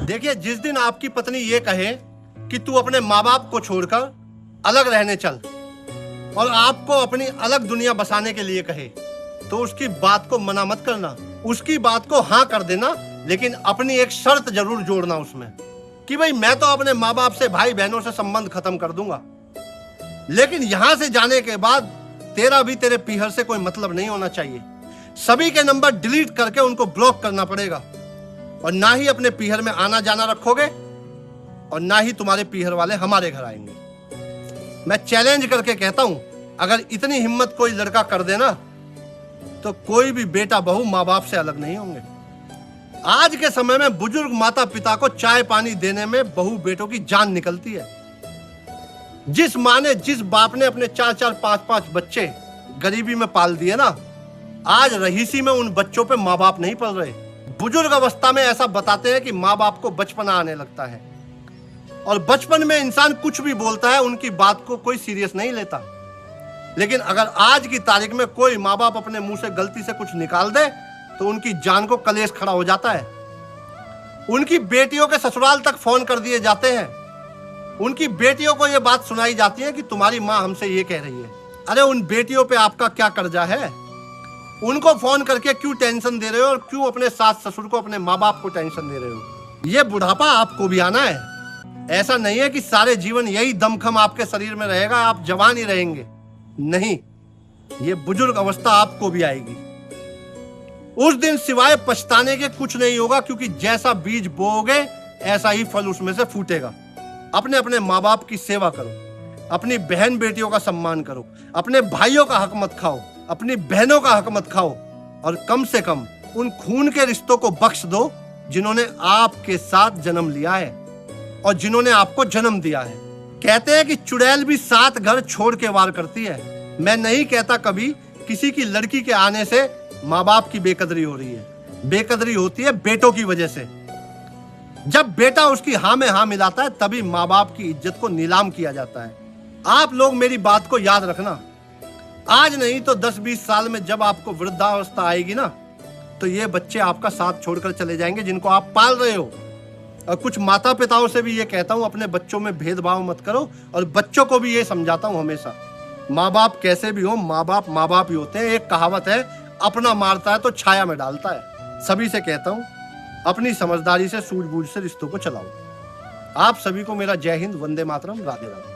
देखिए, जिस दिन आपकी पत्नी ये कहे कि तू अपने माँ बाप को छोड़कर अलग रहने चल और आपको अपनी अलग दुनिया बसाने के लिए कहे, तो उसकी बात को मना मत करना, उसकी बात को हाँ कर देना, लेकिन अपनी एक शर्त जरूर जोड़ना उसमें कि भाई मैं तो अपने माँ बाप से, भाई बहनों से संबंध खत्म कर दूंगा, लेकिन यहां से जाने के बाद तेरा भी तेरे पीहर से कोई मतलब नहीं होना चाहिए। सभी के नंबर डिलीट करके उनको ब्लॉक करना पड़ेगा और ना ही अपने पीहर में आना जाना रखोगे और ना ही तुम्हारे पीहर वाले हमारे घर आएंगे। मैं चैलेंज करके कहता हूं, अगर इतनी हिम्मत कोई लड़का कर देना तो कोई भी बेटा बहू माँ बाप से अलग नहीं होंगे। आज के समय में बुजुर्ग माता पिता को चाय पानी देने में बहू बेटों की जान निकलती है। जिस माँ ने, जिस बाप ने अपने 4-4, 5-5 बच्चे गरीबी में पाल दिए ना, आज रहीसी में उन बच्चों पे माँ बाप नहीं पल रहे। बुजुर्ग अवस्था में ऐसा बताते हैं कि माँ बाप को बचपना आने लगता है और बचपन में इंसान कुछ भी बोलता है, उनकी बात को कोई सीरियस नहीं लेता। लेकिन अगर आज की तारीख में कोई माँ बाप अपने मुंह से गलती से कुछ निकाल दे तो उनकी जान को कलेश खड़ा हो जाता है। उनकी बेटियों के ससुराल तक फोन कर दिए जाते हैं। उनकी बेटियों को यह बात सुनाई जाती है कि तुम्हारी माँ हमसे ये कह रही है। अरे उन बेटियों पे आपका क्या कर्जा है? उनको फोन करके क्यों टेंशन दे रहे हो और क्यों अपने सास ससुर को, अपने माँ बाप को टेंशन दे रहे हो? ये बुढ़ापा आपको भी आना है। ऐसा नहीं है कि सारे जीवन यही दमखम आपके शरीर में रहेगा, आप जवान ही रहेंगे। नहीं, ये बुजुर्ग अवस्था आपको भी आएगी। उस दिन सिवाय पछताने के कुछ नहीं होगा, क्योंकि जैसा बीज बोओगे ऐसा ही फल उसमें से फूटेगा। अपने अपने माँ बाप की सेवा करो, अपनी बहन बेटियों का सम्मान करो, अपने भाइयों का हक मत खाओ, अपनी बहनों का हक मत खाओ और कम से कम उन खून के रिश्तों को बख्श दो जिन्होंने आपके साथ जन्म लिया है और जिन्होंने आपको जन्म दिया है। कहते हैं कि चुड़ैल भी 7 घर छोड़ के वार करती है। मैं नहीं कहता कभी किसी की लड़की के आने से माँ बाप की बेकदरी हो रही है। बेकदरी होती है बेटों की वजह से। जब बेटा उसकी हाँ में हाँ मिलाता है तभी माँ बाप की इज्जत को नीलाम किया जाता है। आप लोग मेरी बात को याद रखना, आज नहीं तो 10-20 साल में जब आपको वृद्धावस्था आएगी ना, तो ये बच्चे आपका साथ छोड़कर चले जाएंगे जिनको आप पाल रहे हो। और कुछ माता पिताओं से भी ये कहता हूँ, अपने बच्चों में भेदभाव मत करो और बच्चों को भी ये समझाता हूँ हमेशा, माँ बाप कैसे भी हो, माँ बाप ही होते हैं। एक कहावत है, अपना मारता है तो छाया में डालता है। सभी से कहता हूँ, अपनी समझदारी से, सूझबूझ से रिश्तों को चलाओ। आप सभी को मेरा जय हिंद, वंदे मातरम, राधे राधे।